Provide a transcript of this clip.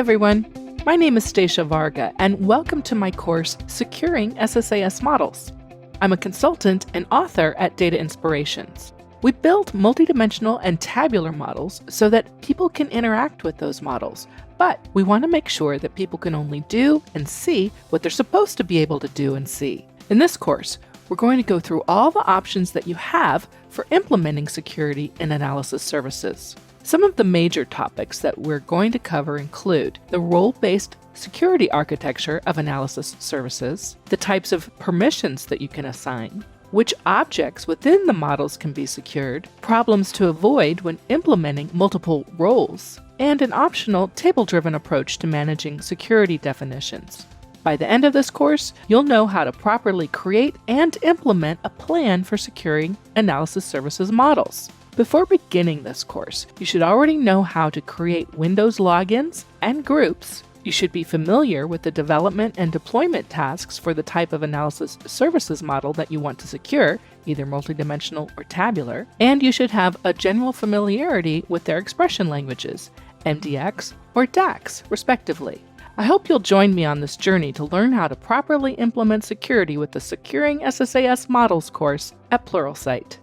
everyone, my name is Stacia Varga and welcome to my course, Securing SSAS Models. I'm a consultant and author at Data Inspirations. We build multidimensional and tabular models so that people can interact with those models, but we want to make sure that people can only do and see what they're supposed to be able to do and see. In this course, we're going to go through all the options that you have for implementing security in analysis services. Some of the major topics that we're going to cover include the role-based security architecture of analysis services, the types of permissions that you can assign, which objects within the models can be secured, problems to avoid when implementing multiple roles, and an optional table-driven approach to managing security definitions. By the end of this course, you'll know how to properly create and implement a plan for securing analysis services models. Before beginning this course, you should already know how to create Windows logins and groups. You should be familiar with the development and deployment tasks for the type of analysis services model that you want to secure, either multidimensional or tabular, and you should have a general familiarity with their expression languages, MDX or DAX, respectively. I hope you'll join me on this journey to learn how to properly implement security with the Securing SSAS Models course at Pluralsight.